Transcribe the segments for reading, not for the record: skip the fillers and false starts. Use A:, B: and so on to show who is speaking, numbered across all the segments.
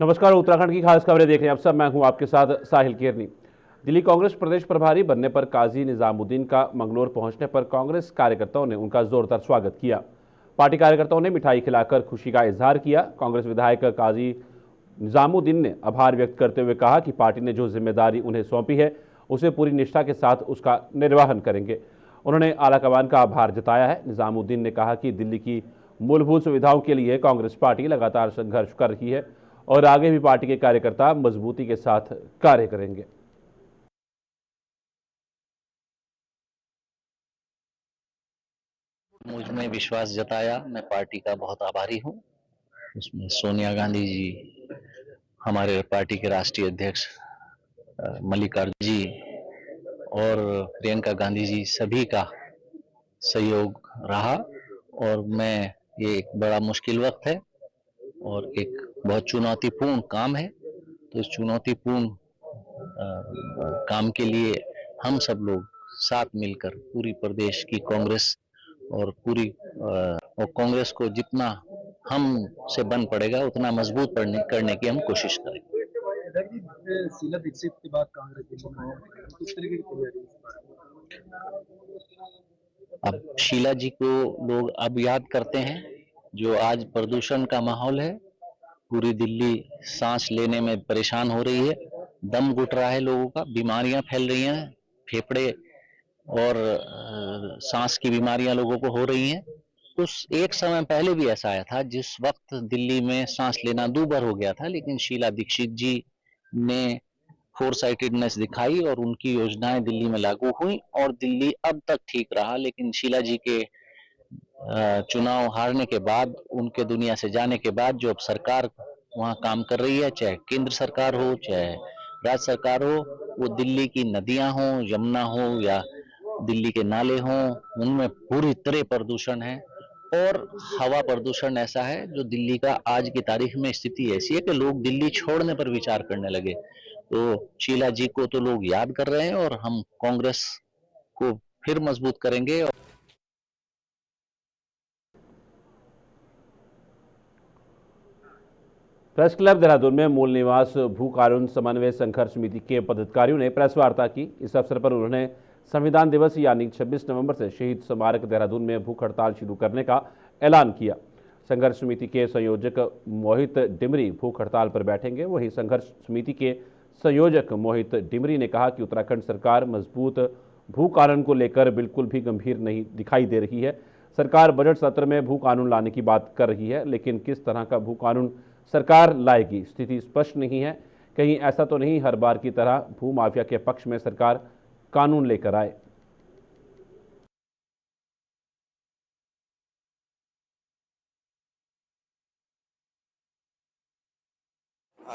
A: नमस्कार। उत्तराखंड की खास खबरें देख रहे हैं आप सब। मैं हूं आपके साथ साहिल केरनी। दिल्ली कांग्रेस प्रदेश प्रभारी बनने पर काजी निजामुद्दीन का मंगलौर पहुंचने पर कांग्रेस कार्यकर्ताओं ने उनका जोरदार स्वागत किया। पार्टी कार्यकर्ताओं ने मिठाई खिलाकर खुशी का इजहार किया। कांग्रेस विधायक काजी निजामुद्दीन ने आभार व्यक्त करते हुए कहा कि पार्टी ने जो जिम्मेदारी उन्हें सौंपी है उसे पूरी निष्ठा के साथ उसका निर्वहन करेंगे। उन्होंने आलाकमान का आभार जताया है। निजामुद्दीन ने कहा कि दिल्ली की मूलभूत सुविधाओं के लिए कांग्रेस पार्टी लगातार संघर्ष कर रही है और आगे भी पार्टी के कार्यकर्ता मजबूती के साथ कार्य करेंगे।
B: मुझ में विश्वास जताया, मैं पार्टी का बहुत आभारी हूँ। उसमें सोनिया गांधी जी, हमारे पार्टी के राष्ट्रीय अध्यक्ष मल्लिकार्जुन जी और प्रियंका गांधी जी, सभी का सहयोग रहा। और मैं ये एक बड़ा मुश्किल वक्त है और एक बहुत चुनौतीपूर्ण काम है, तो इस चुनौतीपूर्ण काम के लिए हम सब लोग साथ मिलकर पूरी प्रदेश की कांग्रेस और पूरी और कांग्रेस को जितना हम से बन पड़ेगा उतना मजबूत करने की हम कोशिश करेंगे।
C: शीला दीक्षित के बाद कांग्रेस दिल्ली में किस तरीके की तैयारी
B: अब शीला जी को लोग अब याद करते हैं। जो आज प्रदूषण का माहौल है, पूरी दिल्ली सांस लेने में परेशान हो रही है, दम घुट रहा है लोगों का, बीमारियां फैल रही हैं, फेफड़े और सांस की बीमारियां लोगों को हो रही हैं। उस एक समय पहले भी ऐसा आया था जिस वक्त दिल्ली में सांस लेना दूभर हो गया था, लेकिन शीला दीक्षित जी ने फोरसाइटेडनेस दिखाई और उनकी योजनाएं दिल्ली में लागू हुई और दिल्ली अब तक ठीक रहा। लेकिन शीला जी के चुनाव हारने के बाद, उनके दुनिया से जाने के बाद जो अब सरकार वहां काम कर रही है, चाहे केंद्र सरकार हो चाहे राज्य सरकार हो, वो दिल्ली की नदियां हो, यमुना हो या दिल्ली के नाले हों, उनमें पूरी तरह प्रदूषण है। और हवा प्रदूषण ऐसा है जो दिल्ली का आज की तारीख में स्थिति ऐसी है कि लोग दिल्ली छोड़ने पर विचार करने लगे। तो शीला जी को तो लोग याद कर रहे हैं और हम कांग्रेस को फिर मजबूत करेंगे।
A: प्रेस क्लब देहरादून में मूल निवास भू कानून समन्वय संघर्ष समिति के पदाधिकारियों ने प्रेस वार्ता की। इस अवसर पर उन्होंने संविधान दिवस यानी 26 नवंबर से शहीद स्मारक देहरादून में भूख हड़ताल शुरू करने का ऐलान किया। संघर्ष समिति के संयोजक मोहित डिमरी भूख हड़ताल पर बैठेंगे। वहीं संघर्ष समिति के संयोजक मोहित डिमरी ने कहा कि उत्तराखंड सरकार मजबूत भू कानून को लेकर बिल्कुल भी गंभीर नहीं दिखाई दे रही है। सरकार बजट सत्र में भू कानून लाने की बात कर रही है, लेकिन किस तरह का भू कानून सरकार लाएगी, स्थिति स्पष्ट नहीं है। कहीं ऐसा तो नहीं हर बार की तरह भू माफिया के पक्ष में सरकार कानून लेकर आए।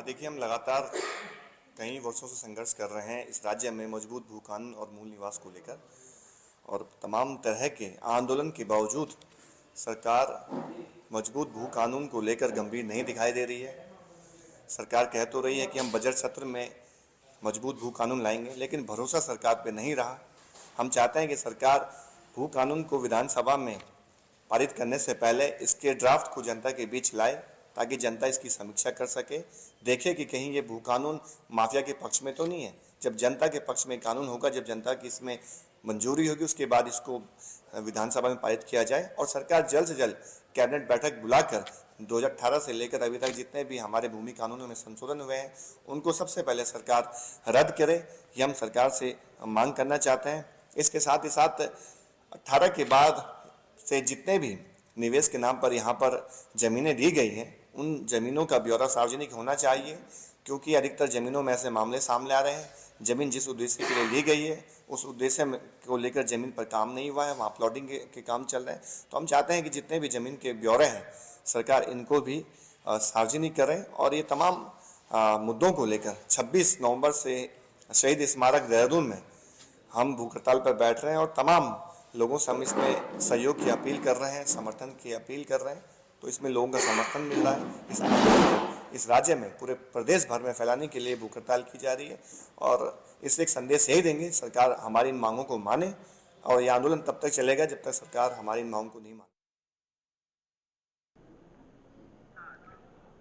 D: देखिए, हम लगातार कई वर्षों से संघर्ष कर रहे हैं इस राज्य में मजबूत भू कानून और मूल निवास को लेकर, और तमाम तरह के आंदोलन के बावजूद सरकार मजबूत भू कानून को लेकर गंभीर नहीं दिखाई दे रही है। सरकार कह तो रही है कि हम बजट सत्र में मजबूत भू कानून लाएंगे, लेकिन भरोसा सरकार पे नहीं रहा। हम चाहते हैं कि सरकार भू कानून को विधानसभा में पारित करने से पहले इसके ड्राफ्ट को जनता के बीच लाए, ताकि जनता इसकी समीक्षा कर सके, देखे कि कहीं ये भू कानून माफिया के पक्ष में तो नहीं है। जब जनता के पक्ष में कानून होगा, जब जनता की इसमें मंजूरी होगी, उसके बाद इसको विधानसभा में पारित किया जाए और सरकार जल्द से जल्द कैबिनेट बैठक बुलाकर 2018 से लेकर अभी तक जितने भी हमारे भूमि कानूनों में संशोधन हुए हैं उनको सबसे पहले सरकार रद्द करे। ये हम सरकार से मांग करना चाहते हैं। इसके साथ ही साथ 18 के बाद से जितने भी निवेश के नाम पर यहाँ पर ज़मीनें दी गई हैं, उन ज़मीनों का ब्यौरा सार्वजनिक होना चाहिए, क्योंकि अधिकतर ज़मीनों में ऐसे मामले सामने आ रहे हैं। ज़मीन जिस उद्देश्य के लिए ली गई है उस उद्देश्य को लेकर ज़मीन पर काम नहीं हुआ है, वहाँ प्लॉटिंग के काम चल रहे हैं। तो हम चाहते हैं कि जितने भी ज़मीन के ब्यौरे हैं सरकार इनको भी सार्वजनिक करें और ये तमाम मुद्दों को लेकर 26 नवंबर से शहीद स्मारक देहरादून में हम भूख हड़ताल पर बैठ रहे हैं और तमाम लोगों से हम इसमें सहयोग की अपील कर रहे हैं, समर्थन की अपील कर रहे हैं। तो इसमें लोगों का समर्थन मिल रहा है। इस आंदोलन को इस राज्य में पूरे प्रदेश भर में फैलाने के लिए भूख हड़ताल की जा रही है और इससे एक संदेश यही देंगे, सरकार हमारी इन मांगों को माने, और ये आंदोलन तब तक चलेगा जब तक सरकार हमारी इन मांगों को नहीं माने।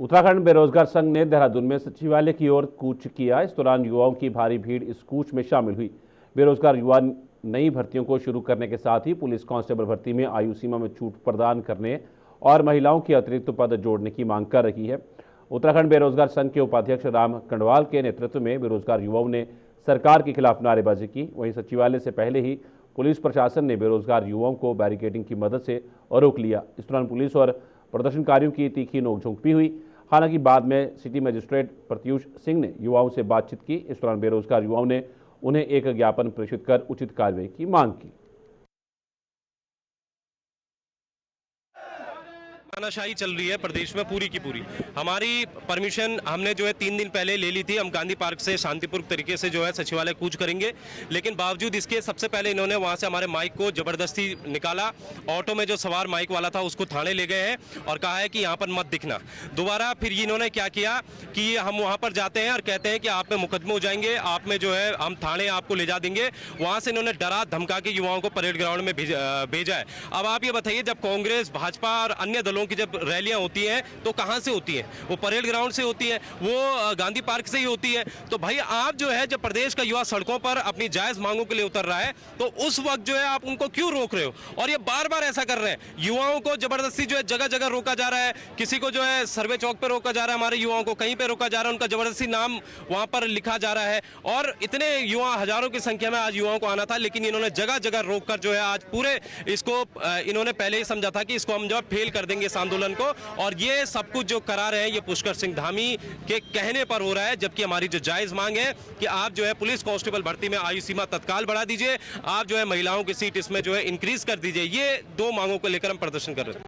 A: उत्तराखंड बेरोजगार संघ ने देहरादून में सचिवालय की ओर कूच किया। इस दौरान युवाओं की भारी भीड़ इस कूच में शामिल हुई। बेरोजगार युवा नई भर्तियों को शुरू करने के साथ ही पुलिस कांस्टेबल भर्ती में आयु सीमा में छूट प्रदान करने और महिलाओं की अतिरिक्त पद जोड़ने की मांग कर रही है। उत्तराखंड बेरोजगार संघ के उपाध्यक्ष राम कंडवाल के नेतृत्व में बेरोजगार युवाओं ने सरकार के खिलाफ नारेबाजी की। वहीं सचिवालय से पहले ही पुलिस प्रशासन ने बेरोजगार युवाओं को बैरिकेडिंग की मदद से रोक लिया। इस दौरान पुलिस और प्रदर्शनकारियों की तीखी नोकझोंक भी हुई। हालांकि बाद में सिटी मजिस्ट्रेट प्रत्यूष सिंह ने युवाओं से बातचीत की। इस दौरान बेरोजगार युवाओं ने उन्हें एक ज्ञापन प्रेषित कर उचित कार्रवाई की मांग की।
E: तानाशाही चल रही है प्रदेश में पूरी की पूरी। हमारी परमिशन हमने जो है 3 दिन पहले ले ली थी। हम गांधी पार्क से शांतिपूर्वक तरीके से जो है सचिवालय कूच करेंगे, लेकिन बावजूद इसके सबसे पहले इन्होंने वहां से हमारे माइक को जबरदस्ती निकाला। ऑटो में जो सवार माइक वाला था उसको थाने ले गए हैं और कहा है कि यहाँ पर मत दिखना। दोबारा फिर इन्होंने क्या किया कि हम वहां पर जाते हैं और कहते हैं कि आप में मुकदमे हो जाएंगे, आप में जो है हम थाने आपको ले जा देंगे। वहां से इन्होंने डरा धमका के युवाओं को परेड ग्राउंड में भेजा है। अब आप ये बताइए, जब कांग्रेस भाजपा और अन्य दलों की जब रैलियां होती हैं तो कहां से होती हैं? वो परेड ग्राउंड से होती है, वो गांधी पार्क से ही होती है। तो भाई आप जो है, जब प्रदेश का युवा सड़कों पर अपनी जायज मांगों के लिए उतर रहा है तो उस वक्त जो है आप उनको क्यों रोक रहे हो? और ये बार बार ऐसा कर रहे हैं, युवाओं को जबरदस्ती जो है जगह जगह रोका जा रहा है। किसी को जो है सर्वे चौक पर रोका जा रहा है, हमारे युवाओं को कहीं पर रोका जा रहा है, उनका जबरदस्ती नाम वहां पर लिखा जा रहा है। और इतने युवा, हजारों की संख्या में आज युवाओं को आना था, लेकिन इन्होंने जगह जगह रोककर जो है आज पूरे इसको इन्होंने पहले ही समझा था कि इसको हम जो फेल कर देंगे इस आंदोलन को। और ये सब कुछ जो करा रहे हैं ये पुष्कर सिंह धामी के कहने पर हो रहा है, जबकि हमारी जो जायज मांग है कि आप जो है पुलिस कांस्टेबल भर्ती में आयु सीमा तत्काल बढ़ा दीजिए, आप जो है महिलाओं की सीट इसमें जो है इंक्रीज कर दीजिए। ये 2 मांगों को लेकर हम प्रदर्शन कर रहे हैं।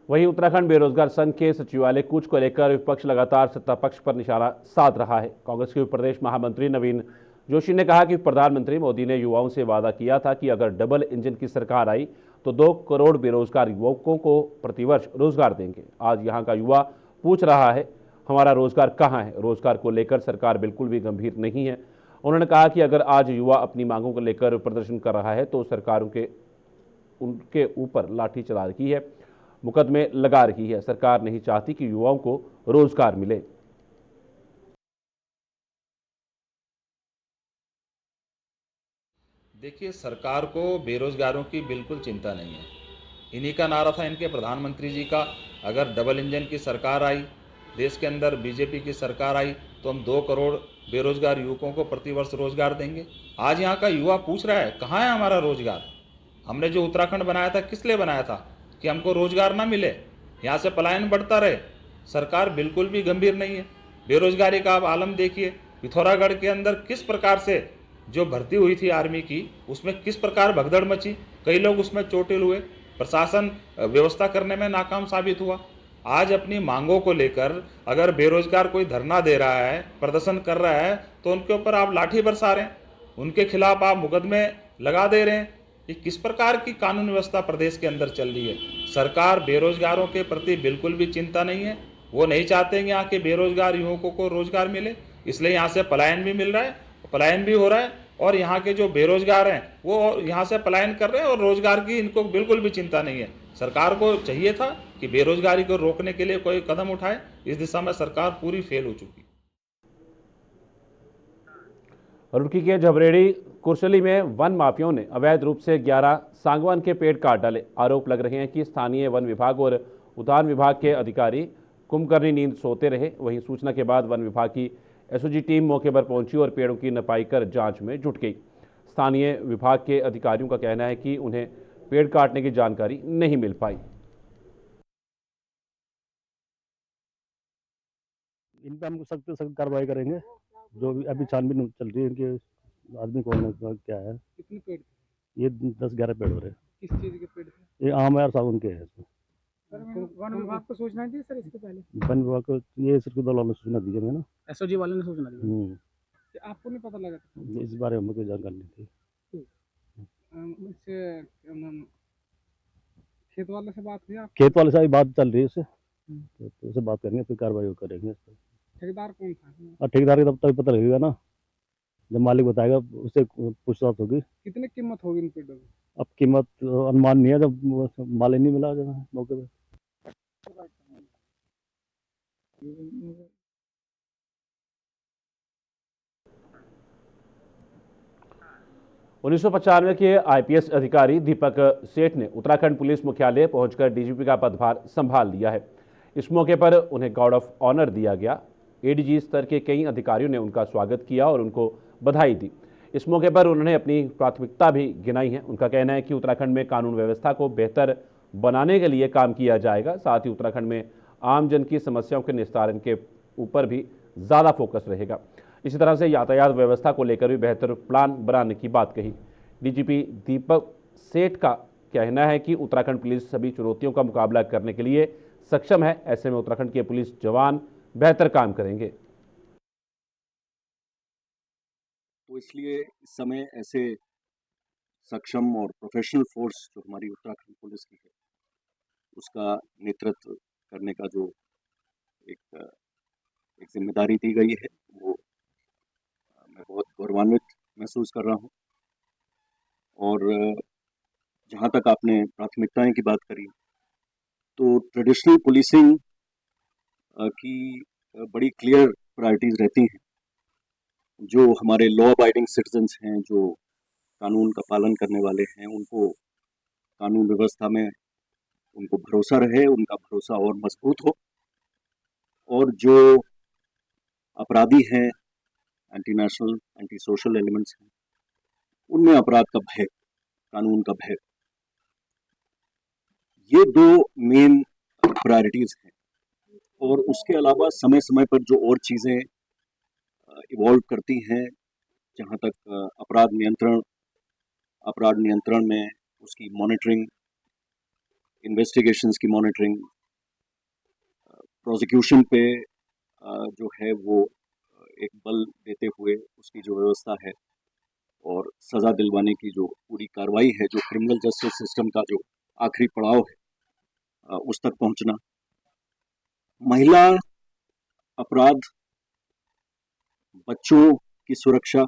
A: वहीं उत्तराखंड बेरोजगार संघ के सचिवालय कूच को लेकर विपक्ष लगातार सत्ता पक्ष पर निशाना साध रहा है। कांग्रेस के प्रदेश महामंत्री नवीन जोशी ने कहा कि प्रधानमंत्री मोदी ने युवाओं से वादा किया था कि अगर डबल इंजन की सरकार आई तो 2 करोड़ बेरोजगार युवकों को प्रतिवर्ष रोजगार देंगे। आज यहां का युवा पूछ रहा है, हमारा रोजगार कहां है? रोजगार को लेकर सरकार बिल्कुल भी गंभीर नहीं है। उन्होंने कहा कि अगर आज युवा अपनी मांगों को लेकर प्रदर्शन कर रहा है तो सरकार उनके ऊपर लाठी चला रही है, मुकदमे लगा रही है। सरकार नहीं चाहती कि युवाओं को रोजगार मिले।
F: देखिए, सरकार को बेरोजगारों की बिल्कुल चिंता नहीं है। इन्हीं का नारा था इनके प्रधानमंत्री जी का, अगर डबल इंजन की सरकार आई, देश के अंदर बीजेपी की सरकार आई तो हम 2 करोड़ बेरोजगार युवकों को प्रतिवर्ष रोजगार देंगे। आज यहाँ का युवा पूछ रहा है, कहाँ है हमारा रोजगार? हमने जो उत्तराखंड बनाया था किस लिए बनाया था? कि हमको रोजगार ना मिले, यहाँ से पलायन बढ़ता रहे। सरकार बिल्कुल भी गंभीर नहीं है। बेरोजगारी का आप आलम देखिए, पिथौरागढ़ के अंदर किस प्रकार से जो भर्ती हुई थी आर्मी की, उसमें किस प्रकार भगदड़ मची, कई लोग उसमें चोटिल हुए, प्रशासन व्यवस्था करने में नाकाम साबित हुआ। आज अपनी मांगों को लेकर अगर बेरोजगार कोई धरना दे रहा है, प्रदर्शन कर रहा है, तो उनके ऊपर आप लाठी बरसा रहे हैं, उनके खिलाफ आप मुकदमे लगा दे रहे हैं। ये किस प्रकार की कानून व्यवस्था प्रदेश के अंदर चल रही है? सरकार बेरोजगारों के प्रति बिल्कुल भी चिंता नहीं है। वो नहीं चाहते हैं यहाँ के बेरोजगार युवकों को रोजगार मिले, इसलिए यहाँ से पलायन भी मिल रहा है, पलायन भी हो रहा है, और यहाँ के जो बेरोजगार हैं वो यहाँ से पलायन कर रहे हैं और रोजगार की इनको बिल्कुल भी चिंता नहीं है। सरकार को चाहिए था कि बेरोजगारी को रोकने के लिए कोई कदम उठाए। इस दिशा में सरकार पूरी फेल हो चुकी है।
A: रुड़की के झबरेड़ी कुरसली में वन माफियाओं ने अवैध रूप से 11 सांगवान के पेड़ काट डाले। आरोप लग रहे हैं कि स्थानीय वन विभाग और उद्यान विभाग के अधिकारी कुंभकर्णी नींद सोते रहे। वहीं सूचना के बाद वन विभाग की एसओजी टीम मौके पर पहुंची और पेड़ों की नपाई कर जांच में जुट गई। स्थानीय विभाग के अधिकारियों का कहना है कि उन्हें पेड़ काटने की जानकारी नहीं मिल पाई।
G: इन पर हम सख्त सख्त कार्रवाई करेंगे। जो भी अभी छानबीन चल रही है इनके आदमी कौन है, क्या है।
C: कितने पेड़ थे?
G: ये 10-11 पेड़ हो रहे हैं।
C: किस चीज के पेड़ थे?
G: ये आम है और सागौन के हैं।
C: वन विभाग को सूचना दी सर इसके पहले?
G: वन विभाग को ये सिर्फ दल वालों ने सूचना दी है ना।
C: एसओजी वाले ने सूचना दी? आपको नहीं पता लगा था?
G: इस बारे में कोई जानकारी नहीं थी।
C: इससे खेत वाले से बात हुई आप?
G: खेत वाले से अभी बात चल रही है उससे, तो उससे बात करेंगे, फिर कार्रवाई करेंगे इस पर।
C: ठेकेदार कौन था?
G: और ठेकेदार का तब पता लगेगा ना, जब मालिक बताएगा, उससे पूछताछ होगी।
C: कितने कीमत होगी इन पेड़ों की?
G: अब कीमत अनुमान नहीं है, जब माल ही नहीं मिला जो है मौके पे।
A: 1995 के आईपीएस अधिकारी दीपक सेठ ने उत्तराखंड पुलिस मुख्यालय पहुंचकर डीजीपी का पदभार संभाल लिया है। इस मौके पर उन्हें गार्ड ऑफ ऑनर दिया गया। एडीजी स्तर के कई अधिकारियों ने उनका स्वागत किया और उनको बधाई दी। इस मौके पर उन्होंने अपनी प्राथमिकता भी गिनाई है। उनका कहना है कि उत्तराखंड में कानून व्यवस्था को बेहतर बनाने के लिए काम किया जाएगा। साथ ही उत्तराखंड में आमजन की समस्याओं के निस्तारण के ऊपर भी ज़्यादा फोकस रहेगा। इसी तरह से यातायात व्यवस्था को लेकर भी बेहतर प्लान बनाने की बात कही। डीजीपी दीपक सेठ का कहना है कि उत्तराखंड पुलिस सभी चुनौतियों का मुकाबला करने के लिए सक्षम है। ऐसे में उत्तराखंड के पुलिस जवान बेहतर काम करेंगे।
H: तो इसलिए इस समय ऐसे सक्षम और प्रोफेशनल फोर्स जो हमारी उत्तराखंड पुलिस की है, उसका नेतृत्व करने का जो एक जिम्मेदारी दी गई है, वो मैं बहुत गौरवान्वित महसूस कर रहा हूँ। और जहाँ तक आपने प्राथमिकताएं की बात करी, तो ट्रेडिशनल पुलिसिंग की बड़ी क्लियर प्रायोरिटीज़ रहती हैं। जो हमारे लॉ अबाइडिंग सिटीजन्स हैं, जो कानून का पालन करने वाले हैं, उनको कानून व्यवस्था में उनको भरोसा रहे, उनका भरोसा और मजबूत हो। और जो अपराधी हैं, anti national, anti social elements हैं, उनमें अपराध का भय, कानून का भय, ये दो मेन प्रायोरिटीज़ हैं। और उसके अलावा समय समय पर जो और चीज़ें इवॉल्व करती हैं, जहाँ तक अपराध नियंत्रण में उसकी मॉनिटरिंग, इन्वेस्टिगेशंस की मॉनिटरिंग, प्रोसिक्यूशन पे जो है वो एक बल देते हुए उसकी जो व्यवस्था है और सज़ा दिलवाने की जो पूरी कार्रवाई है, जो क्रिमिनल जस्टिस सिस्टम का जो आखिरी पड़ाव है, उस तक पहुंचना। महिला अपराध, बच्चों की सुरक्षा,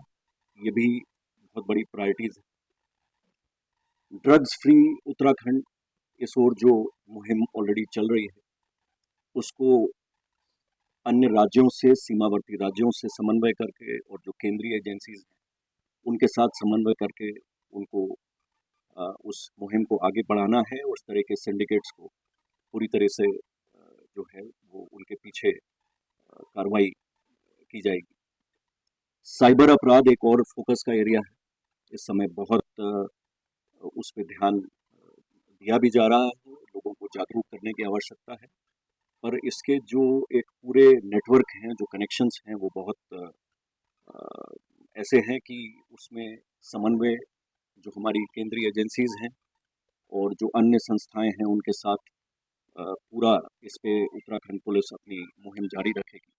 H: ये भी बहुत बड़ी प्रायोरिटीज़ है। ड्रग्स फ्री उत्तराखंड, इस ओर जो मुहिम ऑलरेडी चल रही है, उसको अन्य राज्यों से, सीमावर्ती राज्यों से समन्वय करके और जो केंद्रीय एजेंसीज हैं उनके साथ समन्वय करके उनको उस मुहिम को आगे बढ़ाना है। उस तरह के सिंडिकेट्स को पूरी तरह से जो है वो उनके पीछे कार्रवाई की जाएगी। साइबर अपराध एक और फोकस का एरिया है। इस समय बहुत उस पर ध्यान दिया भी जा रहा है, लोगों को जागरूक करने की आवश्यकता है। पर इसके जो एक पूरे नेटवर्क हैं, जो कनेक्शंस हैं, वो बहुत ऐसे हैं कि उसमें समन्वय जो हमारी केंद्रीय एजेंसीज हैं और जो अन्य संस्थाएं हैं उनके साथ पूरा इस पे उत्तराखंड पुलिस अपनी मुहिम जारी रखेगी।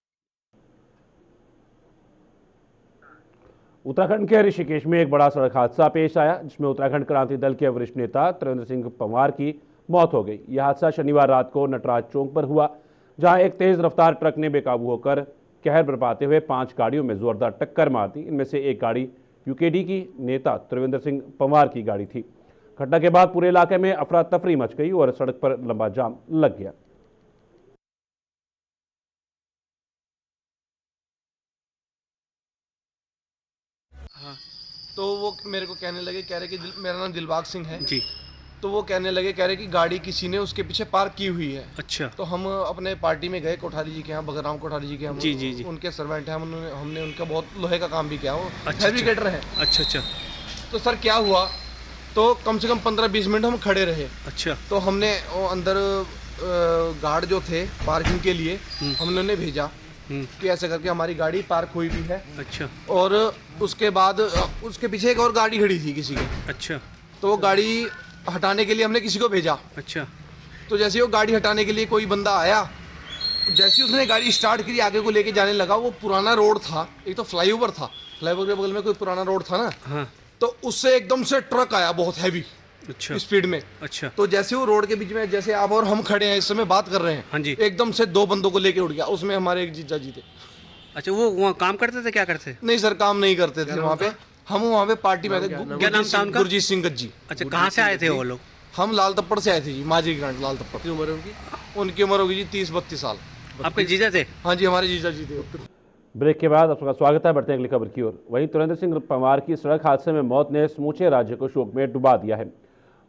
A: उत्तराखंड के ऋषिकेश में एक बड़ा सड़क हादसा पेश आया, जिसमें उत्तराखंड क्रांति दल के वरिष्ठ नेता त्रिवेंद्र सिंह पंवार की मौत हो गई। यह हादसा शनिवार रात को नटराज चौक पर हुआ, जहां एक तेज रफ्तार ट्रक ने बेकाबू होकर कहर बरपाते हुए 5 गाड़ियों में जोरदार टक्कर मार दी। इनमें से एक गाड़ी यूकेडी की नेता त्रिवेंद्र सिंह पंवार की गाड़ी थी। घटना के बाद पूरे इलाके में अफरा तफरी मच गई और सड़क पर लंबा जाम लग गया।
I: हाँ, तो वो मेरे को कहने लगे, कह रहे कि मेरा नाम दिलबाग सिंह है
J: जी।
I: तो वो कहने लगे, कह रहे कि गाड़ी किसी ने उसके पीछे पार्क की हुई है।
J: अच्छा।
I: तो हम अपने पार्टी में गए कोठारी जी के यहाँ, बगराम कोठारी जी के यहाँ।
J: जी जी जी।
I: उनके सर्वेंट हैं, हमने उनका बहुत लोहे का काम भी किया। वो
J: अच्छा,
I: फैब्रिकेटर हैं।
J: अच्छा।
I: तो सर क्या हुआ, तो कम से कम 15-20 मिनट हम खड़े रहे।
J: अच्छा।
I: तो हमने वो अंदर गार्ड जो थे पार्किंग के लिए, हमने उन्हें भेजा कि ऐसे करके हमारी गाड़ी पार्क हुई भी है।
J: अच्छा।
I: और उसके बाद उसके पीछे एक और गाड़ी खड़ी थी किसी की।
J: अच्छा।
I: तो वो गाड़ी हटाने के लिए हमने किसी को भेजा।
J: अच्छा।
I: तो जैसे वो गाड़ी हटाने के लिए कोई बंदा आया, जैसे उसने गाड़ी स्टार्ट करी, आगे को लेके जाने लगा। वो पुराना रोड था, एक तो फ्लाईओवर था, फ्लाईओवर के बगल में कोई पुराना रोड था ना।
J: हाँ।
I: तो उससे एकदम से ट्रक आया बहुत हैवी।
J: अच्छा।
I: स्पीड में।
J: अच्छा।
I: तो जैसे वो रोड के बीच में, जैसे आप और हम खड़े हैं इस समय बात कर रहे हैं।
J: हाँ जी।
I: एकदम से 2 बंदों को लेके उड़ गया। उसमें हमारे एक जीजा जी थे।
J: अच्छा, वो वहाँ काम करते थे, क्या करते?
I: नहीं सर, काम नहीं करते थे वहाँ पे। हम वहाँ पे पार्टी में थे।
J: क्या नाम था उनका?
I: गुरजीत सिंह गज्जी।
J: अच्छा, कहाँ से आए थे वो लोग?
I: हम लाल तप्पड़ से आए थे जी, माजरी ग्रांट लाल तप्पड़।
C: कितनी उम्र है उनकी?
I: उनकी उम्र होगी जी 30-32 साल।
J: आपके जीजा थे?
I: हाँ जी, हमारे जीजा जी थे।
A: ब्रेक के बाद आपका स्वागत है। बढ़ते हैं अगली खबर की ओर। वहीं तुरेंद्र सिंह पंवार की सड़क हादसे में मौत ने समूचे राज्य को शोक में डुबा दिया है।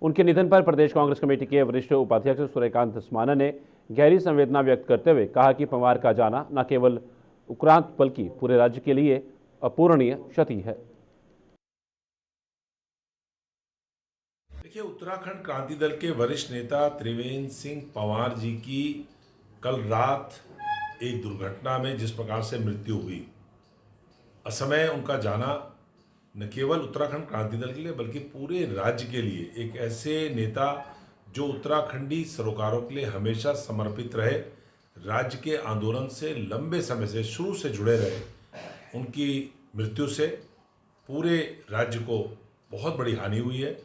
A: उनके निधन पर प्रदेश कांग्रेस कमेटी के वरिष्ठ उपाध्यक्ष सूर्यकांत धस्माना ने गहरी संवेदना व्यक्त करते हुए कहा कि पंवार का जाना न केवल उक्रांत बल्कि पूरे राज्य के लिए अपूरणीय क्षति है।
K: देखिए, उत्तराखंड क्रांति दल के वरिष्ठ नेता त्रिवेंद्र सिंह पंवार जी की कल रात एक दुर्घटना में जिस प्रकार से मृत्यु हुई, असमय उनका जाना न केवल उत्तराखंड क्रांति दल के लिए बल्कि पूरे राज्य के लिए, एक ऐसे नेता जो उत्तराखंडी सरोकारों के लिए हमेशा समर्पित रहे, राज्य के आंदोलन से लंबे समय से शुरू से जुड़े रहे, उनकी मृत्यु से पूरे राज्य को बहुत बड़ी हानि हुई है।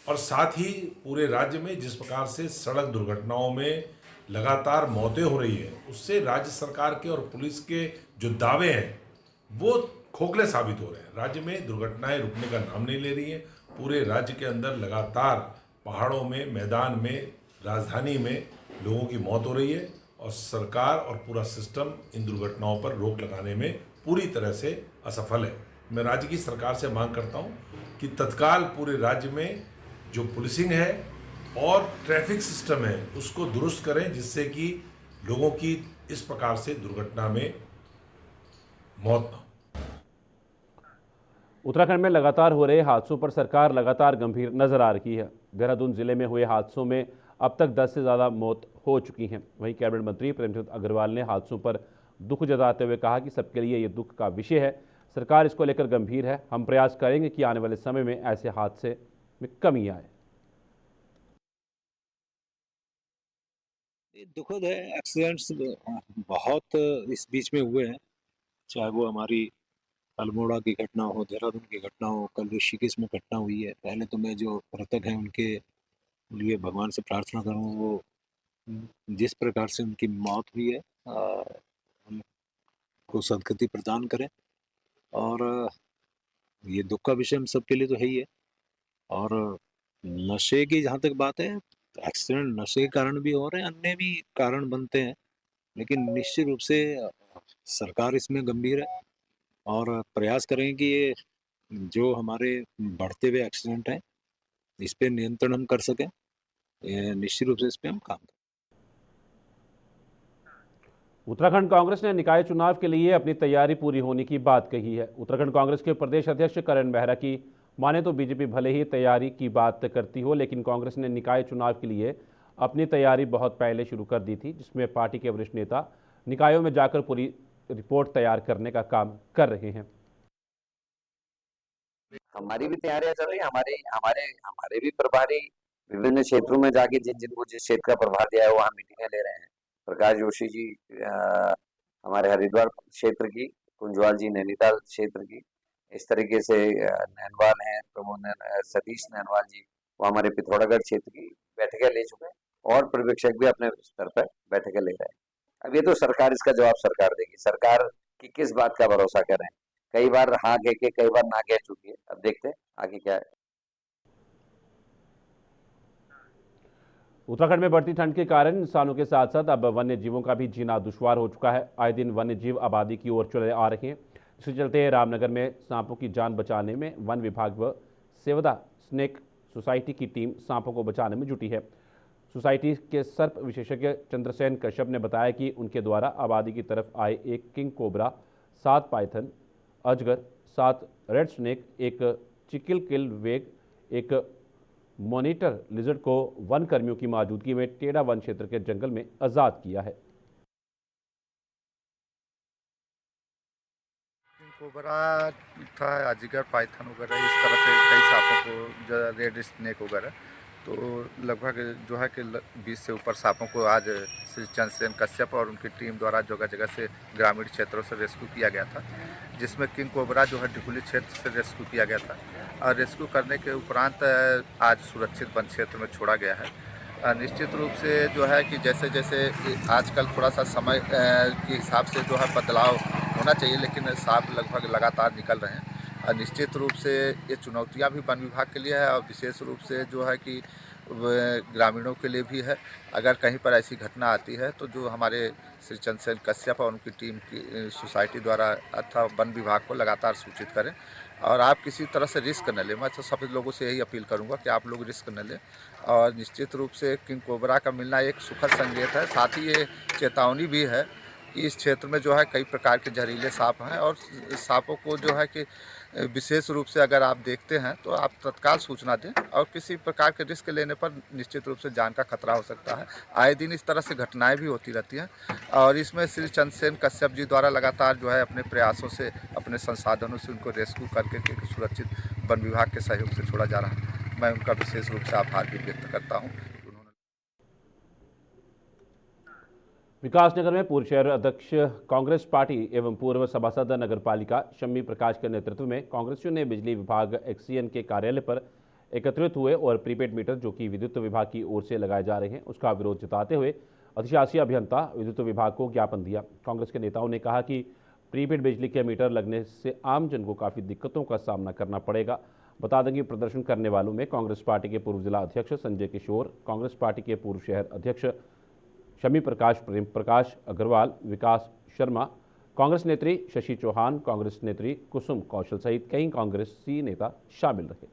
K: और साथ ही पूरे राज्य में जिस प्रकार से सड़क दुर्घटनाओं में लगातार मौतें हो रही हैं, उससे राज्य सरकार के और पुलिस के जो दावे हैं वो खोखले साबित हो रहे हैं। राज्य में दुर्घटनाएं रुकने का नाम नहीं ले रही हैं। पूरे राज्य के अंदर लगातार पहाड़ों में, मैदान में, राजधानी में लोगों की मौत हो रही है और सरकार और पूरा सिस्टम इन दुर्घटनाओं पर रोक लगाने में पूरी तरह से असफल है। मैं राज्य की सरकार से मांग करता हूं कि तत्काल पूरे राज्य में जो पुलिसिंग है और ट्रैफिक सिस्टम है उसको दुरुस्त करें, जिससे कि लोगों की इस प्रकार से दुर्घटना में मौत न हो।
A: उत्तराखंड में लगातार हो रहे हादसों पर सरकार लगातार गंभीर नजर आ रही है। देहरादून जिले में हुए हादसों में अब तक 10 से ज़्यादा मौत हो चुकी हैं। वहीं कैबिनेट मंत्री प्रेमचंद अग्रवाल ने हादसों पर दुख जताते हुए कहा कि सबके लिए ये दुख का विषय है, सरकार इसको लेकर गंभीर है। हम प्रयास करेंगे कि आने वाले समय में ऐसे हादसे में कमी आए।
L: दुखद है, एक्सीडेंट्स बहुत इस बीच में हुए हैं, चाहे वो हमारी अल्मोड़ा की घटना हो, देहरादून की घटना हो, कल ऋषिकेश में घटना हुई है। पहले तो मैं जो मृतक हैं उनके लिए भगवान से प्रार्थना करूँ वो जिस प्रकार से उनकी मौत हुई है उनको सदगति प्रदान करें। और ये दुख का विषय हम सबके लिए तो है ही है। और नशे की जहाँ तक बात है, एक्सीडेंट नशे के कारण भी हो रहे हैं, अन्य भी कारण बनते हैं, लेकिन निश्चित रूप से सरकार इसमें गंभीर है और प्रयास करें कि ये जो हमारे बढ़ते हुए एक्सीडेंट हैं इस पे नियंत्रण हम कर सकें। निश्चित रूप से इस पे हम काम करें।
A: उत्तराखंड कांग्रेस ने निकाय चुनाव के लिए अपनी तैयारी पूरी होने की बात कही है। उत्तराखंड कांग्रेस के प्रदेश अध्यक्ष करण मेहरा की माने तो बीजेपी भले ही तैयारी की बात करती हो, लेकिन कांग्रेस ने निकाय चुनाव के लिए अपनी तैयारी बहुत पहले शुरू कर दी थी, जिसमें पार्टी के वरिष्ठ नेता निकायों में जाकर पूरी रिपोर्ट तैयार करने का काम कर रहे हैं।
M: हमारी भी तैयारियां चल रही है। हमारे भी प्रभारी विभिन्न क्षेत्रों में जाके जिनको जिस क्षेत्र का प्रभार दिया है वहाँ मीटिंगें ले रहे हैं। प्रकाश जोशी जी हमारे हरिद्वार क्षेत्र की, कुंजवाल जी नैनीताल क्षेत्र की, इस तरीके से नैनवाल हैं, सतीश नैनवाल जी वो हमारे पिथौरागढ़ क्षेत्र की बैठकें ले चुके हैं और पर्यवेक्षक भी अपने स्तर पर बैठकें ले रहे हैं। अब ये तो सरकार, इसका जवाब सरकार देगी। सरकार की किस बात का भरोसा करें, कई बार हाँ कह के कई बार ना कह चुकी है। अब देखते हैं आगे क्या है।
A: उत्तराखंड में बढ़ती ठंड के कारण इंसानों के साथ साथ अब वन्य जीवों का भी जीना दुश्वार हो चुका है। आए दिन वन्य जीव आबादी की ओर चले आ रहे हैं। इसके चलते रामनगर में सांपों की जान बचाने में वन विभाग व सेवदा स्नेक सोसाइटी की टीम सांपों को बचाने में जुटी है। सोसाइटी के सर्प विशेषज्ञ चंद्रसेन कश्यप ने बताया कि उनके द्वारा आबादी की तरफ आए एक किंग कोबरा, 7 पाइथन, अजगर, 7 रेड स्नेक, एक चिकिल किल वेग, एक मॉनिटर लिजर्ड को वन कर्मियों की मौजूदगी में टेढ़ा वन क्षेत्र के जंगल में आज़ाद किया है।
N: कोबरा था, अजगर, पाइथन वगैरह, इस तरह से कई सांपों को, जो रेड स्नेक वगैरह, तो लगभग जो है कि 20 से ऊपर सांपों को आज श्री चंद्रसेन कश्यप और उनकी टीम द्वारा जगह जगह से ग्रामीण क्षेत्रों से रेस्क्यू किया गया था, जिसमें किंग कोबरा जो है ढिकुली क्षेत्र से रेस्क्यू किया गया था और रेस्क्यू करने के उपरांत आज सुरक्षित वन क्षेत्र में छोड़ा गया है। निश्चित रूप से जो है कि जैसे जैसे आजकल थोड़ा सा समय के हिसाब से जो है बदलाव होना चाहिए, लेकिन सांप लगभग लगातार निकल रहे हैं। और निश्चित रूप से ये चुनौतियाँ भी वन विभाग के लिए है और विशेष रूप से जो है कि ग्रामीणों के लिए भी है। अगर कहीं पर ऐसी घटना आती है तो जो हमारे श्री चंद्रसेन कश्यप और उनकी टीम की सोसाइटी द्वारा अथवा वन विभाग को लगातार सूचित करें और आप किसी तरह से रिस्क न लें। मैं तो सभी लोगों से यही अपील करूंगा कि आप लोग रिस्क न लें और निश्चित रूप से किंग कोबरा का मिलना एक सुखद संकेत है। साथ ही ये चेतावनी भी है कि इस क्षेत्र में जो है कई प्रकार के जहरीले सांप हैं और सांपों को जो है कि विशेष रूप से अगर आप देखते हैं तो आप तत्काल सूचना दें और किसी प्रकार के रिस्क लेने पर निश्चित रूप से जान का खतरा हो सकता है। आए दिन इस तरह से घटनाएं भी होती रहती हैं और इसमें श्री चंद्रसेन कश्यप जी द्वारा लगातार जो है अपने प्रयासों से, अपने संसाधनों से उनको रेस्क्यू करके एक सुरक्षित वन विभाग के सहयोग से छोड़ा जा रहा है। मैं उनका विशेष रूप से आभार भी व्यक्त करता हूँ।
A: विकासनगर में पूर्व शहर अध्यक्ष कांग्रेस पार्टी एवं पूर्व सभासद नगर पालिका शम्मी प्रकाश के नेतृत्व में कांग्रेसियों ने बिजली विभाग एक्सीएन के कार्यालय पर एकत्रित हुए और प्रीपेड मीटर जो कि विद्युत विभाग की ओर से लगाए जा रहे हैं उसका विरोध जताते हुए अधिशासी अभियंता विद्युत विभाग को ज्ञापन दिया। कांग्रेस के नेताओं ने कहा कि प्रीपेड बिजली के मीटर लगने से आम जन को काफ़ी दिक्कतों का सामना करना पड़ेगा। बता दें कि प्रदर्शन करने वालों में कांग्रेस पार्टी के पूर्व जिला अध्यक्ष संजय किशोर, कांग्रेस पार्टी के पूर्व शहर अध्यक्ष शम्मी प्रकाश, प्रेम प्रकाश अग्रवाल, विकास शर्मा, कांग्रेस नेत्री शशि चौहान, कांग्रेस नेत्री कुसुम कौशल सहित कई कांग्रेसी नेता शामिल रहे।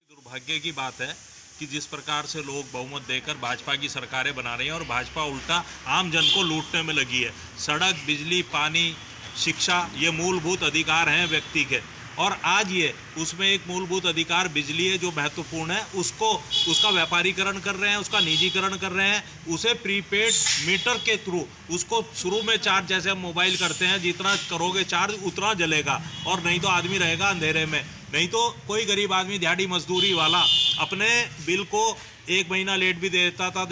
O: दुर्भाग्य की बात है कि जिस प्रकार से लोग बहुमत देकर भाजपा की सरकारें बना रहे हैं और भाजपा उल्टा आम जन को लूटने में लगी है। सड़क, बिजली, पानी, शिक्षा ये मूलभूत अधिकार हैं व्यक्ति के और आज ये उसमें एक मूलभूत अधिकार बिजली है जो महत्वपूर्ण है, उसका व्यापारीकरण कर रहे हैं, उसका निजीकरण कर रहे हैं। उसे प्रीपेड मीटर के थ्रू उसको शुरू में चार्ज जैसे हम मोबाइल करते हैं, जितना करोगे चार्ज उतना जलेगा और नहीं तो आदमी रहेगा अंधेरे में। नहीं तो कोई गरीब आदमी दिहाड़ी मजदूरी वाला अपने बिल को 1 महीना लेट भी दे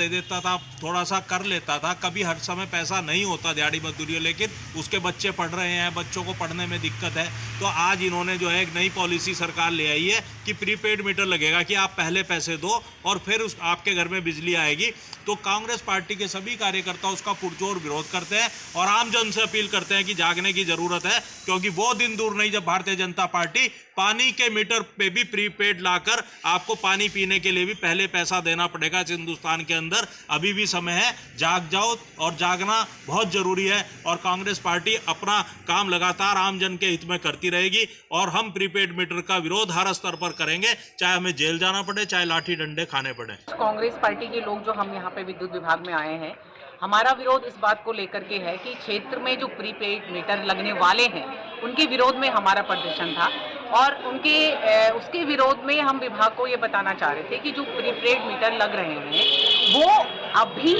O: देता था, थोड़ा सा कर लेता था। कभी हर समय पैसा नहीं होता दिहाड़ी मजदूरी, लेकिन उसके बच्चे पढ़ रहे हैं, बच्चों को पढ़ने में दिक्कत है। तो आज इन्होंने जो है एक नई पॉलिसी सरकार ले आई है कि प्रीपेड मीटर लगेगा कि आप पहले पैसे दो और फिर आपके घर में बिजली आएगी। तो कांग्रेस पार्टी के सभी कार्यकर्ता उसका पुरजोर विरोध करते हैं और आम जन से अपील करते हैं कि जागने की जरूरत है, क्योंकि वो दिन दूर नहीं जब भारतीय जनता पार्टी पानी के मीटर पे भी प्रीपेड लाकर आपको पानी पीने के लिए भी पहले पैसा देना पड़ेगा इस हिंदुस्तान के अंदर। अभी भी समय है, जाग जाओ और जागना बहुत जरूरी है और कांग्रेस पार्टी अपना काम लगातार आम जन के हित में करती रहेगी और हम प्रीपेड मीटर का विरोध हर स्तर पर करेंगे, चाहे हमें जेल जाना पड़े, चाहे लाठी डंडे खाने पड़े।
P: कांग्रेस पार्टी के लोग जो हम यहाँ पे विद्युत विभाग में आए हैं, हमारा विरोध इस बात को लेकर के है कि क्षेत्र में जो प्रीपेड मीटर लगने वाले हैं उनके विरोध में हमारा प्रदर्शन था और उसके विरोध में हम विभाग को ये बताना चाह रहे थे कि जो प्रीपेड मीटर लग रहे हैं वो अभी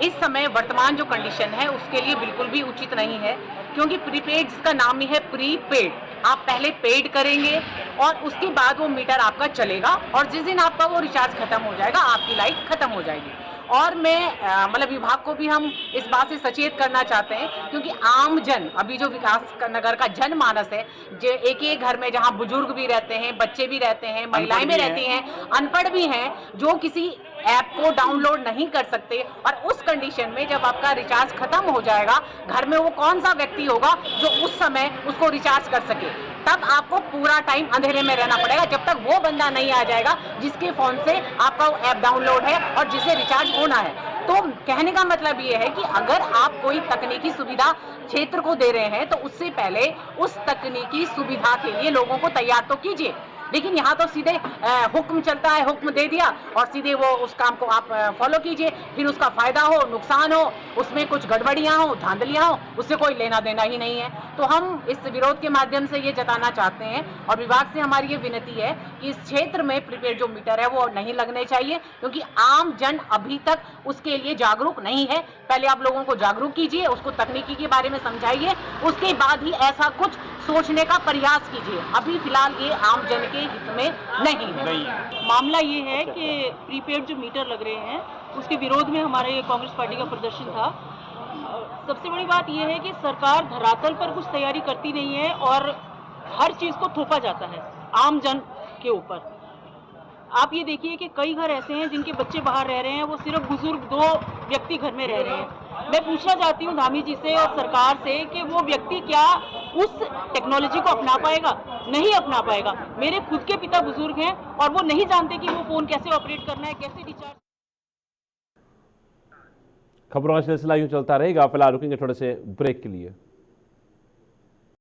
P: इस समय वर्तमान जो कंडीशन है उसके लिए बिल्कुल भी उचित नहीं है, क्योंकि प्रीपेड जिसका नाम ही है प्रीपेड, आप पहले पेड करेंगे और उसके बाद वो मीटर आपका चलेगा और जिस दिन आपका वो रिचार्ज खत्म हो जाएगा आपकी लाइट खत्म हो जाएगी। और मैं मतलब विभाग को भी हम इस बात से सचेत करना चाहते हैं, क्योंकि आम जन अभी जो विकास नगर का जनमानस है, जो एक घर में जहां बुजुर्ग भी रहते हैं, बच्चे भी रहते हैं, महिलाएं भी रहती हैं, अनपढ़ भी हैं, जो किसी ऐप को डाउनलोड नहीं कर सकते और उस कंडीशन में जब आपका रिचार्ज खत्म हो जाएगा, घर में वो कौन सा व्यक्ति होगा जो उस समय उसको रिचार्ज कर सके। तब आपको पूरा टाइम अंधेरे में रहना पड़ेगा जब तक वो बंदा नहीं आ जाएगा जिसके फोन से आपका वो ऐप डाउनलोड है और जिसे रिचार्ज होना है। तो कहने का मतलब ये है कि अगर आप कोई तकनीकी सुविधा क्षेत्र को दे रहे हैं तो उससे पहले उस तकनीकी सुविधा के लिए लोगों को तैयार तो कीजिए। लेकिन यहाँ तो सीधे हुक्म चलता है, हुक्म दे दिया और सीधे वो उस काम को आप फॉलो कीजिए, फिर उसका फायदा हो, नुकसान हो, उसमें कुछ गड़बड़ियाँ हो, धांधलियाँ हो, उससे कोई लेना देना ही नहीं है। तो हम इस विरोध के माध्यम से ये जताना चाहते हैं और विभाग से हमारी ये विनती है कि इस क्षेत्र में प्रीपेड जो मीटर है वो नहीं लगने चाहिए, क्योंकि आम जन अभी तक उसके लिए जागरूक नहीं है। पहले आप लोगों को जागरूक कीजिए, उसको तकनीकी के बारे में समझाइए, उसके बाद ही ऐसा कुछ सोचने का प्रयास कीजिए। अभी फिलहाल ये आम जन के हित में नहीं है।
Q: मामला ये है कि प्रीपेड जो मीटर लग रहे हैं उसके विरोध में हमारे कांग्रेस पार्टी का प्रदर्शन था। सबसे बड़ी बात यह है कि सरकार धरातल पर कुछ तैयारी करती नहीं है और हर चीज़ को थोपा जाता है आम जन के ऊपर। आप ये देखिए कि कई घर ऐसे हैं जिनके बच्चे बाहर रह रहे हैं, वो सिर्फ बुजुर्ग 2 व्यक्ति घर में रह रहे हैं। मैं पूछना चाहती हूँ धामी जी से और सरकार से कि वो व्यक्ति क्या उस टेक्नोलॉजी को अपना पाएगा? नहीं अपना पाएगा। मेरे खुद के पिता बुजुर्ग हैं और वो नहीं जानते कि वो फोन कैसे ऑपरेट करना है, कैसे रिचार्ज।
A: खबरों का सिलसिला यूं चलता रहेगा। फिलहाल रुकेंगे थोड़े से ब्रेक के लिए।